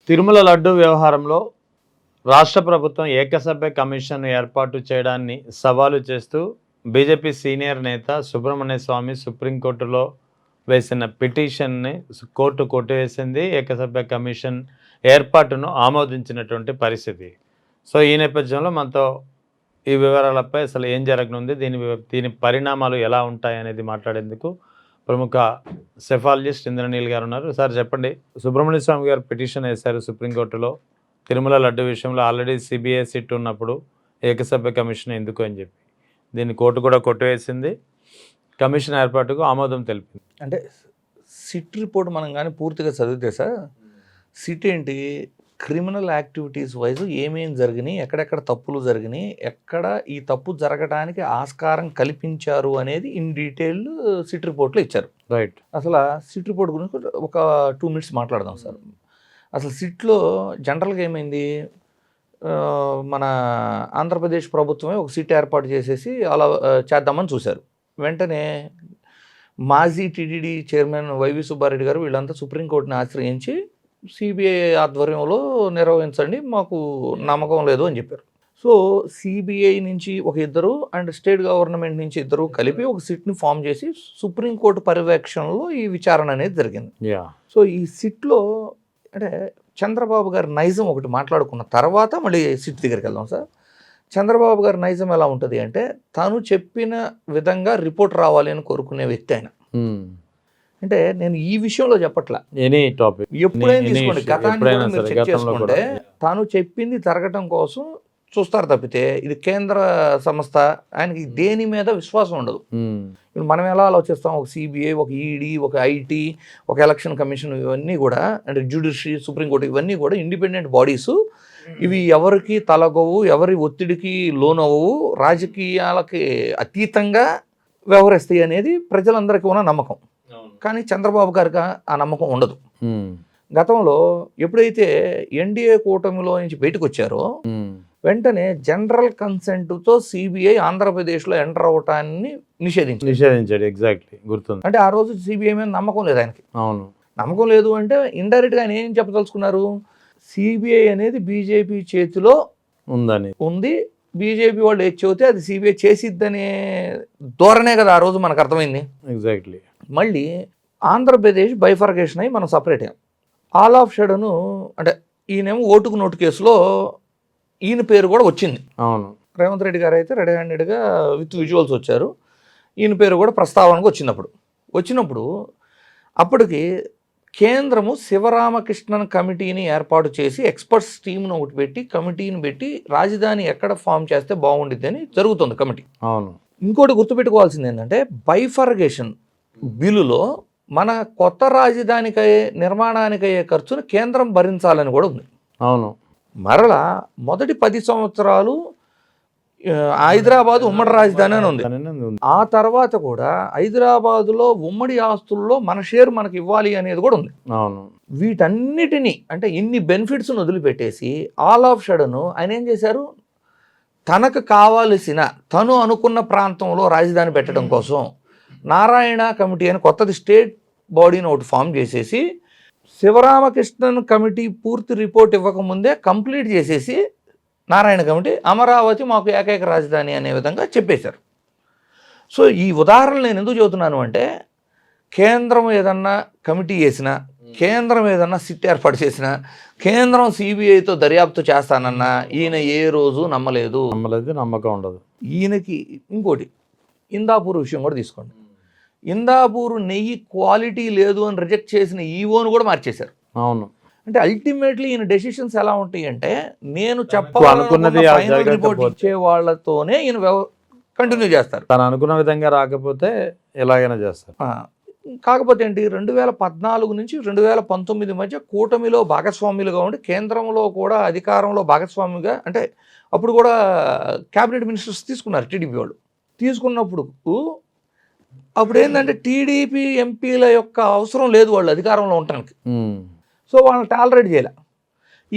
తిరుమల లడ్డు వ్యవహారంలో రాష్ట్ర ప్రభుత్వం ఏకసభ్య కమిషన్ ఏర్పాటు చేయడాన్ని సవాలు చేస్తూ బీజేపీ సీనియర్ నేత సుబ్రహ్మణ్య స్వామి సుప్రీంకోర్టులో వేసిన పిటిషన్ని కోర్టు కొట్టివేసింది. ఏకసభ్య కమిషన్ ఏర్పాటును ఆమోదించినటువంటి పరిస్థితి. సో ఈ నేపథ్యంలో మనతో ఈ వివరాలపై అసలు ఏం జరగనుంది, దీని పరిణామాలు ఎలా ఉంటాయి అనేది మాట్లాడేందుకు ప్రముఖ సెఫాలజిస్ట్ ఇంద్రనీల్ గారు ఉన్నారు. సార్ చెప్పండి, సుబ్రహ్మణ్య స్వామి గారు పిటిషన్ వేశారు సుప్రీంకోర్టులో తిరుమల లడ్డు విషయంలో. ఆల్రెడీ సిబిఐ సిట్ ఉన్నప్పుడు ఏకసభ్య కమిషన్ ఎందుకు అని చెప్పి దీన్ని కోర్టు కూడా కొట్టివేసింది. కమిషన్ ఏర్పాటుకు ఆమోదం తెలిపింది. అంటే సిట్ రిపోర్ట్ మనం కానీ పూర్తిగా చదివితే సార్, సిట్ ఏంటి, క్రిమినల్ యాక్టివిటీస్ వైజ్ ఏమేం జరిగినాయి, ఎక్కడెక్కడ తప్పులు జరిగినాయి, ఎక్కడ ఈ తప్పు జరగడానికి ఆస్కారం కల్పించారు అనేది ఇన్ డీటెయిల్ సిట్ రిపోర్ట్లో ఇచ్చారు. రైట్. అసలు సిట్ రిపోర్ట్ గురించి ఒక 2 minutes మాట్లాడదాం సార్. అసలు సిట్లో జనరల్గా ఏమైంది, మన ఆంధ్రప్రదేశ్ ప్రభుత్వమే ఒక సిట్ ఏర్పాటు చేసేసి అలా చేద్దామని చూశారు. వెంటనే మాజీ టీటీడీ చైర్మన్ వైవి సుబ్బారెడ్డి గారు వీళ్ళంతా సుప్రీంకోర్టుని ఆశ్రయించి సిబిఐ ఆధ్వర్యంలో నిర్వహించండి, మాకు నమ్మకం లేదు అని చెప్పారు. సో సిబిఐ నుంచి ఒక ఇద్దరు అండ్ స్టేట్ గవర్నమెంట్ నుంచి ఇద్దరు కలిపి ఒక సిట్ని ఫామ్ చేసి సుప్రీంకోర్టు పర్యవేక్షణలో ఈ విచారణ అనేది జరిగింది. సో ఈ సిట్లో అంటే చంద్రబాబు గారి నైజం ఒకటి మాట్లాడుకున్న తర్వాత మళ్ళీ సిట్ దగ్గరికి వెళ్దాం సార్. చంద్రబాబు గారి నైజం ఎలా ఉంటుంది అంటే, తను చెప్పిన విధంగా రిపోర్ట్ రావాలి అని కోరుకునే వ్యక్తి ఆయన. అంటే నేను ఈ విషయంలో చెప్పట్లా, ఎనీ టాపిక్ ఎప్పుడైనా తీసుకోండి, గతాన్ని కూడా మీరు చెక్ చేసుకుంటే తాను చెప్పింది జరగటం కోసం చూస్తారు తప్పితే ఇది కేంద్ర సంస్థ, ఆయనకి దేని మీద విశ్వాసం ఉండదు. ఇప్పుడు మనం ఎలా ఆలోచిస్తాం, ఒక సిబిఐ, ఒక ఈడీ, ఒక ఐటీ, ఒక ఎలక్షన్ కమిషన్, ఇవన్నీ కూడా అంటే జ్యుడిషియరీ, సుప్రీంకోర్టు, ఇవన్నీ కూడా ఇండిపెండెంట్ బాడీస్. ఇవి ఎవరికి తలగవు, ఎవరి ఒత్తిడికి లోనవ్వవు, రాజకీయాలకి అతీతంగా వ్యవహరిస్తాయి అనేది ప్రజలందరికీ ఉన్న నమ్మకం. కానీ చంద్రబాబు గారికి ఆ నమ్మకం ఉండదు. గతంలో ఎప్పుడైతే ఎన్డీఏ కూటమిలో నుంచి బయటకు వచ్చారో వెంటనే జనరల్ కన్సెంట్తో సిబిఐ ఆంధ్రప్రదేశ్లో ఎంటర్ అవటాన్ని నిషేధించాడు. ఎగ్జాక్ట్లీ గుర్తుంది. అంటే ఆ రోజు సిబిఐ మీద నమ్మకం లేదు ఆయనకి. అవును, నమ్మకం లేదు అంటే ఇండైరెక్ట్గా ఆయన ఏం చెప్పదలుచుకున్నారు, సిబిఐ అనేది బీజేపీ చేతిలో ఉంది, బీజేపీ వాళ్ళు ఏది చెబితే అది సిబిఐ చేసిద్దనే ధోరణే కదా ఆ రోజు మనకు అర్థమైంది. ఎగ్జాక్ట్లీ. మళ్ళీ ఆంధ్రప్రదేశ్ బైఫర్కేషన్ అయ్యి మనం సపరేట్ అయ్యాం. ఆల్ ఆఫ్ షడను అంటే ఈయనేమో ఓటుకు నోటు కేసులో ఈయన పేరు కూడా వచ్చింది. అవును, రేవంత్ రెడ్డి గారు అయితే రెడీ హ్యాండెడ్గా విత్ విజువల్స్ వచ్చారు, ఈయన పేరు కూడా ప్రస్తావనకు వచ్చినప్పుడు అప్పటికి కేంద్రము శివరామకృష్ణన్ కమిటీని ఏర్పాటు చేసి ఎక్స్పర్ట్స్ టీమ్ను ఒకటి పెట్టి కమిటీని పెట్టి రాజధాని ఎక్కడ ఫామ్ చేస్తే బాగుండిద్ది అని జరుగుతుంది కమిటీ. అవును. ఇంకోటి గుర్తుపెట్టుకోవాల్సింది ఏంటంటే, బైఫర్గేషన్ బిల్లులో మన కొత్త రాజధానికి నిర్మాణానికి అయ్యే ఖర్చును కేంద్రం భరించాలని కూడా ఉంది. అవును. మరలా మొదటి 10 సంవత్సరాలు హైదరాబాద్ ఉమ్మడి రాజధాని అని ఉంది. ఆ తర్వాత కూడా హైదరాబాదులో ఉమ్మడి ఆస్తుల్లో మన షేర్ మనకి ఇవ్వాలి అనేది కూడా ఉంది. అవును. వీటన్నిటినీ అంటే ఇన్ని బెనిఫిట్స్ను వదిలిపెట్టేసి ఆల్ ఆఫ్ షడను ఆయన ఏం చేశారు, తనకు కావాల్సిన తను అనుకున్న ప్రాంతంలో రాజధాని పెట్టడం కోసం నారాయణ కమిటీ అని కొత్తది స్టేట్ బాడీని ఒకటి ఫామ్ చేసేసి శివరామకృష్ణన్ కమిటీ పూర్తి రిపోర్ట్ ఇవ్వకముందే కంప్లీట్ చేసేసి నారాయణ కమిటీ అమరావతి మాకు ఏకైక రాజధాని అనే విధంగా చెప్పేశారు. సో ఈ ఉదాహరణలు నేను ఎందుకు చెబుతున్నాను అంటే, కేంద్రం ఏదన్నా కమిటీ చేసినా, కేంద్రం ఏదన్నా సిట్ ఏర్పాటు చేసినా, కేంద్రం సిబిఐతో దర్యాప్తు చేస్తానన్నా ఈయన ఏ రోజు నమ్మలేదు, నమ్మకం ఉండదు ఈయనకి. ఇంకోటి ఇందాపూర్ విషయం కూడా తీసుకోండి. ఇందాపూర్ నెయ్యి క్వాలిటీ లేదు అని రిజెక్ట్ చేసిన ఈవోను కూడా మార్చేశారు. అవును. అంటే అల్టిమేట్లీ ఈయన డెసిషన్స్ ఎలా ఉంటాయి అంటే, నేను చెప్పాలనుకున్నది రిపోర్ట్ ఇచ్చే వాళ్ళతోనే ఈయన కంటిన్యూ చేస్తారు. తను అనుకున్న విధంగా రాకపోతే ఎలాగైనా చేస్తారు. కాకపోతే ఏంటి, 2014 నుంచి 2019 మధ్య కూటమిలో భాగస్వాములుగా ఉండి కేంద్రంలో కూడా అధికారంలో భాగస్వామిగా, అంటే అప్పుడు కూడా క్యాబినెట్ మినిస్టర్స్ తీసుకున్నారు టీడీపీ వాళ్ళు. తీసుకున్నప్పుడు అప్పుడు ఏంటంటే టీడీపీ ఎంపీల యొక్క అవసరం లేదు వాళ్ళు అధికారంలో ఉండటానికి. సో వాళ్ళని టాలరేట్ చేయలే.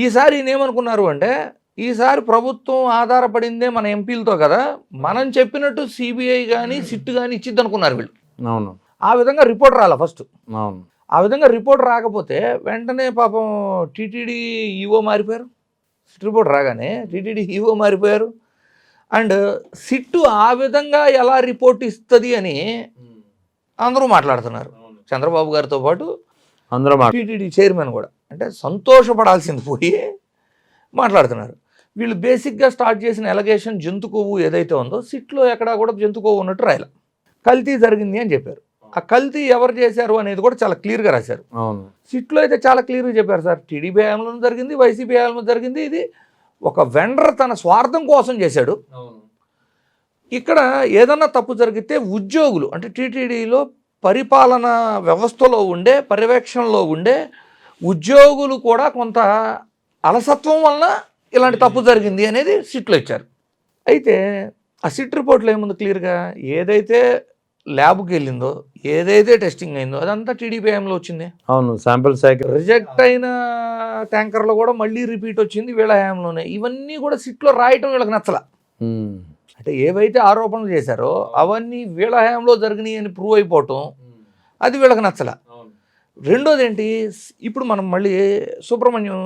ఈసారి ఏమనుకున్నారు అంటే, ఈసారి ప్రభుత్వం ఆధారపడిందే మన ఎంపీలతో కదా, మనం చెప్పినట్టు సిబిఐ కానీ సిట్ కానీ ఇచ్చిద్ది అనుకున్నారు వీళ్ళు. అవును. ఆ విధంగా రిపోర్ట్ రాలే ఫస్ట్. అవును. ఆ విధంగా రిపోర్ట్ రాకపోతే వెంటనే పాపం టీటీడీ ఈఓ మారిపోయారు. సిట్ రిపోర్ట్ రాగానే టీటీడీ ఈఓ మారిపోయారు. అండ్ సిట్టు ఆ విధంగా ఎలా రిపోర్ట్ ఇస్తుంది అని అందరూ మాట్లాడుతున్నారు. చంద్రబాబు గారితో పాటు అందరూ టీటీడీ చైర్మన్ కూడా, అంటే సంతోషపడాల్సింది పోయి మాట్లాడుతున్నారు. వీళ్ళు బేసిక్గా స్టార్ట్ చేసిన ఎలగేషన్ జంతు కొవ్వు ఏదైతే ఉందో సిట్లో ఎక్కడా కూడా జంతు కొవ్వు ఉన్నట్టు రాయాల, కల్తీ జరిగింది అని చెప్పారు. ఆ కల్తీ ఎవరు చేశారు అనేది కూడా చాలా క్లియర్గా రాశారు. సిట్లో అయితే చాలా క్లియర్గా చెప్పారు సార్, టీడీపీ హయాంలో జరిగింది, వైసీపీ హయాంలో జరిగింది, ఇది ఒక వెండర్ తన స్వార్థం కోసం చేశాడు. ఇక్కడ ఏదన్నా తప్పు జరిగితే ఉద్యోగులు అంటే టీటీడీలో పరిపాలన వ్యవస్థలో ఉండే పర్యవేక్షణలో ఉండే ఉద్యోగులు కూడా కొంత అలసత్వం వలన ఇలాంటి తప్పు జరిగింది అనేది సిట్లో ఇచ్చారు. అయితే ఆ సిట్ రిపోర్ట్లో ఏముంది క్లియర్గా, ఏదైతే ల్యాబ్కి వెళ్ళిందో ఏదైతే టెస్టింగ్ అయిందో అదంతా టీడీపీ హయాంలో వచ్చింది. అవును, శాంపిల్ సైకిల్ రిజెక్ట్ అయిన ట్యాంకర్లో కూడా మళ్ళీ రిపీట్ వచ్చింది వీళ్ళ హయాంలోనే. ఇవన్నీ కూడా సిట్లో రాయటం వీళ్ళకి నచ్చల. అంటే ఏవైతే ఆరోపణలు చేశారో అవన్నీ వీళ్ళ హయాంలో జరిగినాయి అని ప్రూవ్ అయిపోవటం అది వీళ్ళకి నచ్చల. రెండోది ఏంటి, ఇప్పుడు మనం మళ్ళీ సుబ్రహ్మణ్యం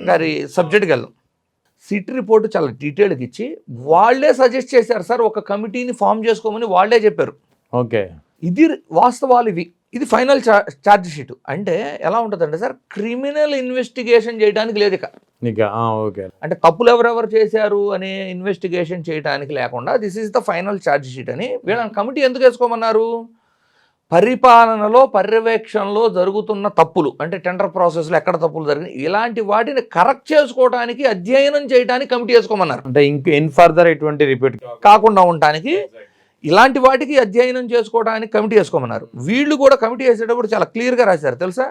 గారి సబ్జెక్ట్కి వెళ్దాం. సిట్ రిపోర్ట్ చాలా డీటెయిల్గా ఇచ్చి వాళ్ళే సజెస్ట్ చేశారు సార్, ఒక కమిటీని ఫామ్ చేసుకోమని వాళ్ళే చెప్పారు. ఓకే, ఇది వాస్తవాలు ఇవి. ఇది ఫైనల్ ఛార్జ్ షీట్. అంటే ఎలా ఉంటుందంటే సార్, క్రిమినల్ ఇన్వెస్టిగేషన్ చేయడానికి లేదు ఇక. ఓకే, అంటే తప్పులు ఎవరెవరు చేశారు అనే ఇన్వెస్టిగేషన్ చేయడానికి లేకుండా this is the final charge sheet అని వీళ్ళని కమిటీ ఎందుకు వేసుకోమన్నారు? పరిపాలనలో పర్యవేక్షణలో జరుగుతున్న తప్పులు అంటే టెండర్ ప్రాసెస్లో ఎక్కడ తప్పులు జరిగినాయి ఇలాంటి వాటిని కరెక్ట్ చేసుకోవడానికి అధ్యయనం చేయడానికి కమిటీ వేసుకోమన్నారు. అంటే ఇన్ ఫర్దర్ ఎటువంటి రిపీట్ కాకుండా ఉండటానికి ఇలాంటి వాటికి అధ్యయనం చేసుకోవడానికి కమిటీ వేసుకోమన్నారు. వీళ్ళు కూడా కమిటీ వేసేటప్పుడు చాలా క్లియర్గా రాశారు తెలుసా,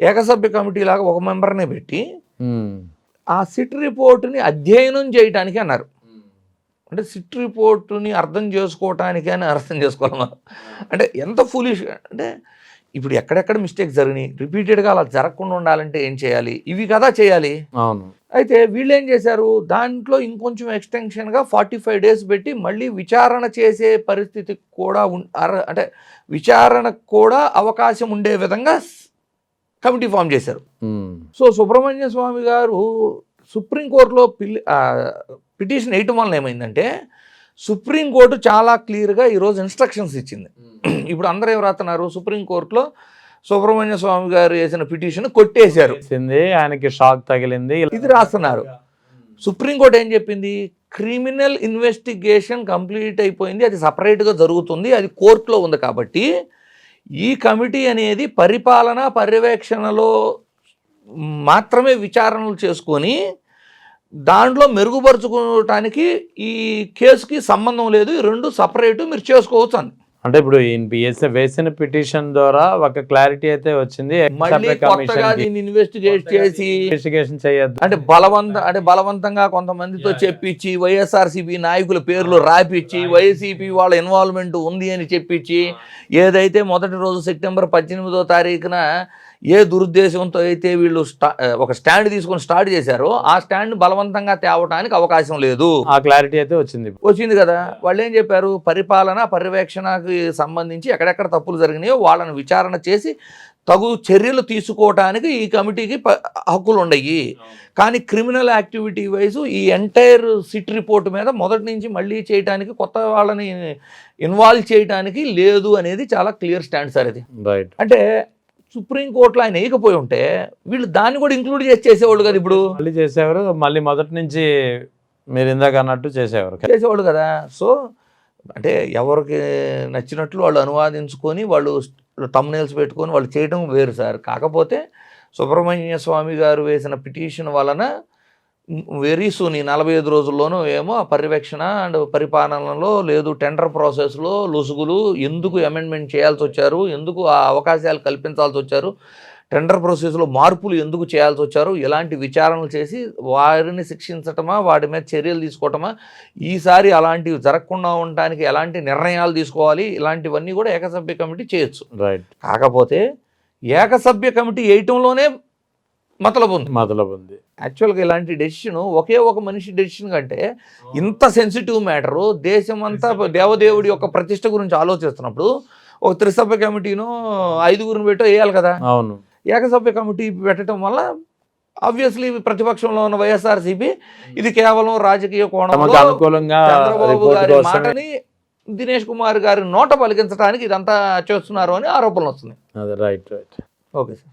ఏకసభ్య కమిటీ లాగా ఒక మెంబర్ని పెట్టి ఆ సిట్ రిపోర్టుని అధ్యయనం చేయడానికి అన్నారు. అంటే సిట్ రిపోర్టుని అర్థం చేసుకోవటానికి అని అర్థం చేసుకోవాలమ్మా. అంటే ఎంత ఫూలిష్ అంటే, ఇప్పుడు ఎక్కడెక్కడ మిస్టేక్స్ జరిగినాయి, రిపీటెడ్గా అలా జరగకుండా ఉండాలంటే ఏం చేయాలి, ఇవి కదా చేయాలి. అవును. అయితే వీళ్ళు ఏం చేశారు, దాంట్లో ఇంకొంచెం ఎక్స్టెన్షన్గా 45 days పెట్టి మళ్ళీ విచారణ చేసే పరిస్థితి కూడా అంటే విచారణకు కూడా అవకాశం ఉండే విధంగా కమిటీ ఫామ్ చేశారు. సో సుబ్రహ్మణ్య స్వామి గారు సుప్రీంకోర్టులో పిటిషన్ వేయటం వలన ఏమైందంటే, సుప్రీంకోర్టు చాలా క్లియర్గా ఈరోజు ఇన్స్ట్రక్షన్స్ ఇచ్చింది. ఇప్పుడు అందరూ ఏం రాస్తున్నారు, సుప్రీంకోర్టులో సుబ్రహ్మణ్య స్వామి గారు వేసిన పిటిషన్ కొట్టేశారు, ఆయనకి షాక్ తగిలింది, ఇది రాస్తున్నారు. సుప్రీంకోర్టు ఏం చెప్పింది, క్రిమినల్ ఇన్వెస్టిగేషన్ కంప్లీట్ అయిపోయింది, అది సపరేట్గా జరుగుతుంది, అది కోర్టులో ఉంది కాబట్టి ఈ కమిటీ అనేది పరిపాలన పర్యవేక్షణలో మాత్రమే విచారణలు చేసుకొని దాంట్లో మెరుగుపరుచుకోవటానికి ఈ కేసుకి సంబంధం లేదు, ఈ రెండు సపరేటు మీరు చేసుకోవచ్చు అని. అంటే ఇప్పుడు వేసిన పిటిషన్ ద్వారా ఒక క్లారిటీ అయితే వచ్చింది, మళ్ళీ కొత్తగా దీన్ని ఇన్వెస్టిగేషన్ చేయొద్దు అంటే బలవంతంగా కొంతమందితో చెప్పించి వైఎస్ఆర్సీపీ నాయకుల పేర్లు రాపిచ్చి వైసీపీ వాళ్ళ ఇన్వాల్వ్మెంట్ ఉంది అని చెప్పించి, ఏదైతే మొదటి రోజు సెప్టెంబర్ 18వ తారీఖున ఏ దురుద్దేశంతో అయితే వీళ్ళు ఒక స్టాండ్ తీసుకొని స్టార్ట్ చేశారో ఆ స్టాండ్ బలవంతంగా తేవడానికి అవకాశం లేదు. ఆ క్లారిటీ అయితే వచ్చింది కదా. వాళ్ళు ఏం చెప్పారు, పరిపాలన పర్యవేక్షణకి సంబంధించి ఎక్కడెక్కడ తప్పులు జరిగినాయో వాళ్ళని విచారణ చేసి తగు చర్యలు తీసుకోవటానికి ఈ కమిటీకి హక్కులు ఉన్నాయి. కానీ క్రిమినల్ యాక్టివిటీ వైజ్ ఈ ఎంటైర్ సిట్ రిపోర్ట్ మీద మొదటి నుంచి మళ్ళీ చేయడానికి, కొత్త వాళ్ళని ఇన్వాల్వ్ చేయడానికి లేదు అనేది చాలా క్లియర్ స్టాండ్ సార్ ఇది. రైట్. అంటే సుప్రీంకోర్టులో ఆయన వేయకపోయి ఉంటే వీళ్ళు దాన్ని కూడా ఇంక్లూడ్ చేసేవాళ్ళు కదా. ఇప్పుడు మళ్ళీ చేసేవారు, మళ్ళీ మొదటి నుంచి మీరు ఇందాక అన్నట్టు చేసేవాళ్ళు కదా. సో అంటే ఎవరికి నచ్చినట్లు వాళ్ళు అనువాదించుకొని వాళ్ళు థంబ్నెయిల్స్ పెట్టుకొని వాళ్ళు చేయడం వేరు సార్. కాకపోతే సుబ్రహ్మణ్య స్వామి గారు వేసిన పిటిషన్ వలన వెరీ సూన్ ఈ 45 రోజుల్లోనూ ఏమో పర్యవేక్షణ అండ్ పరిపాలనలో లేదు, టెండర్ ప్రాసెస్లో లొసుగులు, ఎందుకు అమెండ్మెంట్ చేయాల్సి వచ్చారు, ఎందుకు ఆ అవకాశాలు కల్పించాల్సి వచ్చారు, టెండర్ ప్రాసెస్లో మార్పులు ఎందుకు చేయాల్సి వచ్చారు, ఎలాంటి విచారణలు చేసి వారిని శిక్షించటమా, వాటి మీద చర్యలు తీసుకోవటమా, ఈసారి అలాంటివి జరగకుండా ఉండటానికి ఎలాంటి నిర్ణయాలు తీసుకోవాలి, ఇలాంటివన్నీ కూడా ఏకసభ్య కమిటీ చేయొచ్చు. రైట్. కాకపోతే ఏకసభ్య కమిటీ వేయటంలోనే మతలబు ఉంది. యాక్చువల్గా ఇలాంటి డెసిషన్ ఒకే ఒక మనిషి డెసిషన్ కంటే ఇంత సెన్సిటివ్ మ్యాటరు దేశమంతా దేవదేవుడి యొక్క ప్రతిష్ట గురించి ఆలోచిస్తున్నప్పుడు ఒక త్రిసభ్య కమిటీను 5గురిని పెట్టో వేయాలి కదా. అవును. ఏకసభ్య కమిటీ పెట్టడం వల్ల ఆబ్వియస్లీ ప్రతిపక్షంలో ఉన్న వైఎస్ఆర్సీపీ ఇది కేవలం రాజకీయ తమకు కోణంలో అనుకూలంగా చంద్రబాబు రిపోర్ట్ గారి కోసమే మాటని దినేష్ కుమార్ గారి నోట పలికించడానికి ఇదంతా చేస్తున్నారు అని ఆరోపణలు వస్తున్నాయి. అదే రైట్. Okay sir.